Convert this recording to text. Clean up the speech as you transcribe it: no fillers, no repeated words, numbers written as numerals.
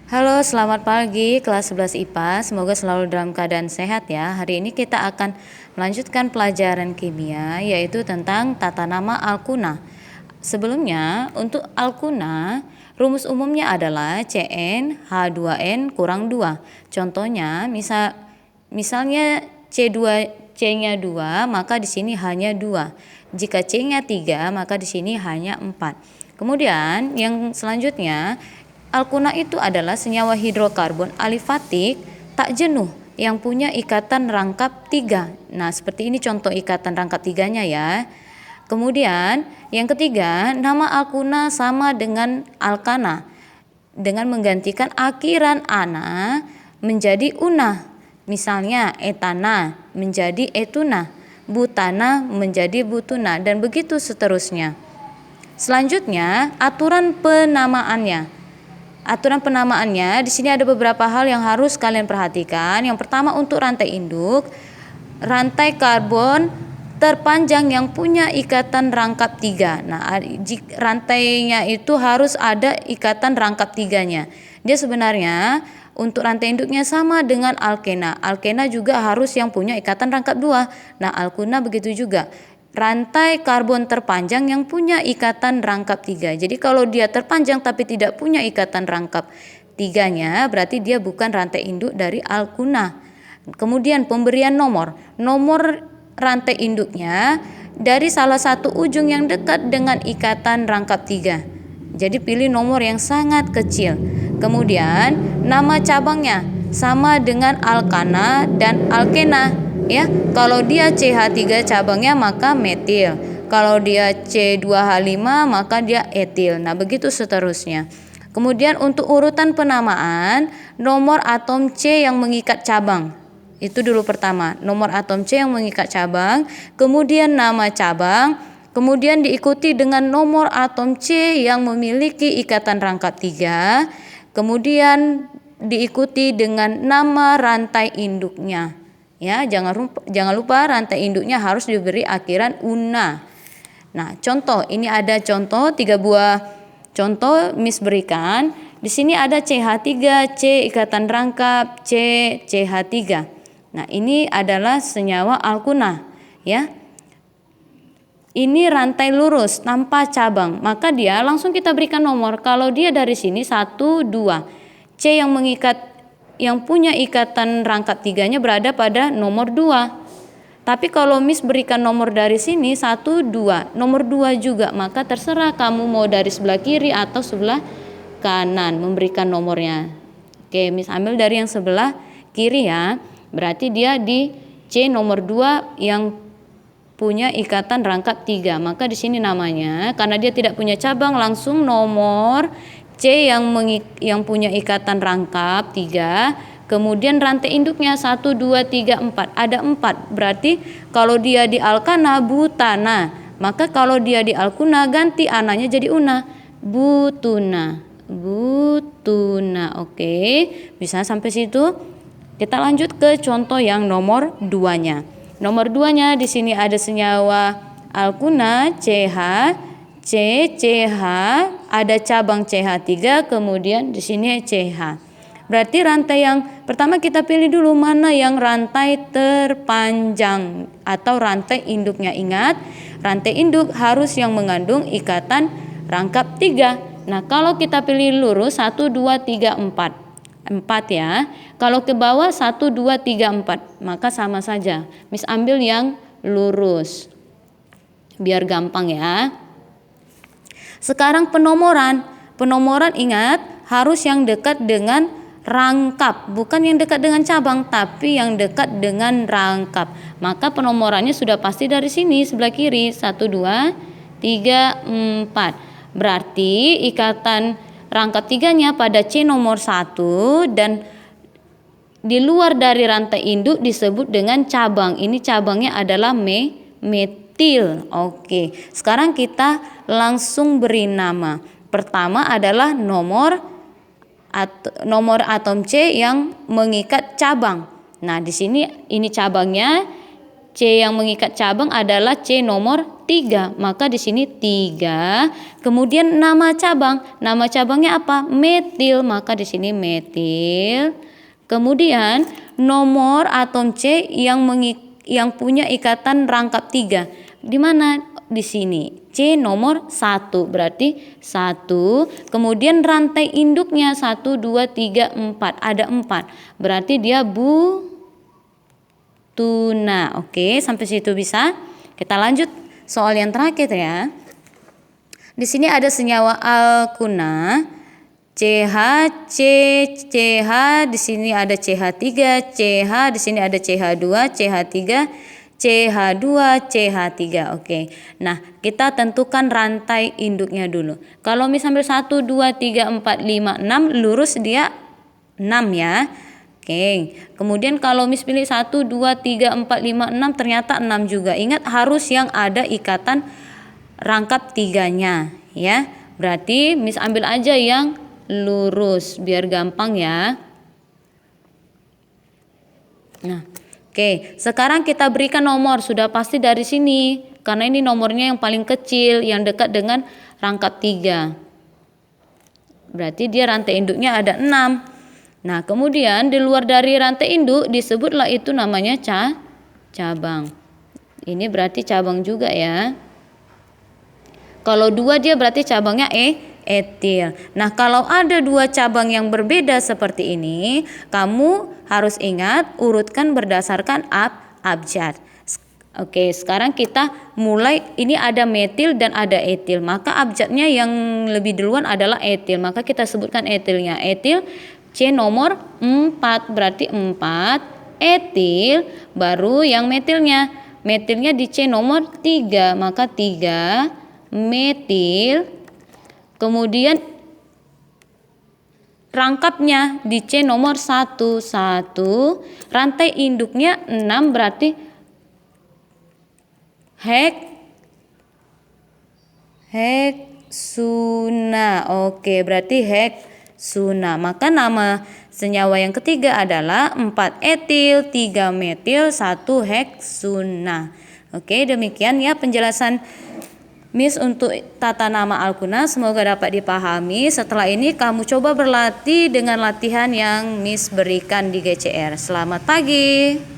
Halo, selamat pagi kelas 11 IPA. Semoga selalu dalam keadaan sehat ya. Hari ini kita akan melanjutkan pelajaran kimia yaitu tentang tata nama alkuna. Sebelumnya, untuk alkuna, rumus umumnya adalah Cn H2n kurang 2. Contohnya, misalnya C2C-nya 2, maka di sini hanya 2. Jika C-nya 3, maka di sini hanya 4. Kemudian, yang selanjutnya, alkuna itu adalah senyawa hidrokarbon alifatik tak jenuh yang punya ikatan rangkap 3. Nah, seperti ini contoh ikatan rangkap 3-nya ya. Kemudian, yang ketiga, nama alkuna sama dengan alkana dengan menggantikan akhiran ana menjadi una. Misalnya etana menjadi etuna, butana menjadi butuna, dan begitu seterusnya. Selanjutnya, aturan penamaannya. Aturan penamaannya di sini ada beberapa hal yang harus kalian perhatikan. Yang pertama, untuk rantai induk, rantai karbon terpanjang yang punya ikatan rangkap 3. Nah, rantainya itu harus ada ikatan rangkap 3-nya. Dia sebenarnya untuk rantai induknya sama dengan alkena. Alkena juga harus yang punya ikatan rangkap 2. Nah, alkuna begitu juga. Rantai karbon terpanjang yang punya ikatan rangkap 3. Jadi kalau dia terpanjang tapi tidak punya ikatan rangkap 3-nya, berarti dia bukan rantai induk dari alkuna. Kemudian pemberian nomor rantai induknya dari salah satu ujung yang dekat dengan ikatan rangkap 3. Jadi pilih nomor yang sangat kecil. Kemudian nama cabangnya sama dengan alkana dan alkena. Ya, kalau dia CH3 cabangnya maka metil. Kalau dia C2H5 maka dia etil. Nah, begitu seterusnya. Kemudian untuk urutan penamaan, nomor atom C yang mengikat cabang. Itu dulu pertama, nomor atom C yang mengikat cabang, kemudian nama cabang, kemudian diikuti dengan nomor atom C yang memiliki ikatan rangkap 3, kemudian diikuti dengan nama rantai induknya. Ya, jangan lupa rantai induknya harus diberi akhiran una. Nah, contoh, ini ada contoh 3 buah contoh Miss berikan. Di sini ada CH3, C ikatan rangkap, C CH3. Nah, ini adalah senyawa alkuna, ya. Ini rantai lurus tanpa cabang, maka dia langsung kita berikan nomor. Kalau dia dari sini 1, 2. C yang punya ikatan rangkap 3-nya berada pada nomor 2. Tapi kalau Miss berikan nomor dari sini 1, 2, nomor 2 juga, maka terserah kamu mau dari sebelah kiri atau sebelah kanan memberikan nomornya. Oke, Miss ambil dari yang sebelah kiri ya. Berarti dia di C nomor 2 yang punya ikatan rangkap 3. Maka di sini namanya, karena dia tidak punya cabang, langsung nomor C yang punya ikatan rangkap 3, kemudian rantai induknya 1, 2, 3, 4. Ada 4, berarti kalau dia di alkana butana, maka kalau dia di alkuna ganti ananya jadi una, butuna. Oke, bisa sampai situ. Kita lanjut ke contoh yang nomor 2-nya. Nomor 2-nya di sini ada senyawa alkuna CH, CH, ada cabang CH3, kemudian di sini CH. Berarti rantai yang pertama kita pilih dulu mana yang rantai terpanjang atau rantai induknya. Ingat, rantai induk harus yang mengandung ikatan rangkap 3. Nah, kalau kita pilih lurus 1, 2, 3, 4. 4 ya. Kalau ke bawah 1, 2, 3, 4, maka sama saja. Miss ambil yang lurus. Biar gampang ya. Sekarang penomoran ingat harus yang dekat dengan rangkap, bukan yang dekat dengan cabang, tapi yang dekat dengan rangkap. Maka penomorannya sudah pasti dari sini sebelah kiri 1, 2, 3, 4. Berarti ikatan rangkap 3-nya pada C nomor 1 dan di luar dari rantai induk disebut dengan cabang. Ini cabangnya adalah metil. Oke, sekarang kita langsung beri nama. Pertama adalah nomor atom C yang mengikat cabang. Nah, di sini ini cabangnya. C yang mengikat cabang adalah C nomor 3. Maka di sini 3. Kemudian nama cabang. Nama cabangnya apa? Metil. Maka di sini metil. Kemudian nomor atom C yang punya ikatan rangkap 3. Di mana? Di sini. C nomor 1. Berarti 1. Kemudian rantai induknya 1, 2, 3, 4. Ada 4. Berarti dia tuna. Oke, sampai situ bisa. Kita lanjut soal yang terakhir ya. Di sini ada senyawa alkuna CH, CH, di sini ada CH3, CH, di sini ada CH2, CH3, CH2, CH3. Oke. Nah, kita tentukan rantai induknya dulu. Kalau misalnya 1, 2, 3, 4, 5, 6 lurus dia 6 ya. Oke. Kemudian kalau pilih 1, 2, 3, 4, 5, 6 ternyata 6 juga. Ingat harus yang ada ikatan rangkap 3-nya ya. Berarti ambil aja yang lurus biar gampang ya. Nah, oke, sekarang kita berikan nomor. Sudah pasti dari sini karena ini nomornya yang paling kecil yang dekat dengan rangkap 3. Berarti dia rantai induknya ada 6. Nah, kemudian di luar dari rantai induk disebutlah itu namanya cabang. Ini berarti cabang juga ya. Kalau 2 dia berarti cabangnya etil. Nah, kalau ada 2 cabang yang berbeda seperti ini, kamu harus ingat urutkan berdasarkan abjad. Oke, sekarang kita mulai. Ini ada metil dan ada etil. Maka abjadnya yang lebih duluan adalah etil. Maka kita sebutkan etilnya. Etil C nomor 4, berarti 4. Etil baru yang metilnya. Metilnya di C nomor 3, maka 3 metil. Kemudian rangkapnya di C nomor 1, 1. Rantai induknya 6 berarti heksuna. Oke, berarti heksuna. Maka nama senyawa yang ketiga adalah 4 etil, 3 metil, 1 heksuna. Oke, demikian ya penjelasan Miss untuk tata nama alkuna, semoga dapat dipahami. Setelah ini kamu coba berlatih dengan latihan yang Miss berikan di GCR. Selamat pagi.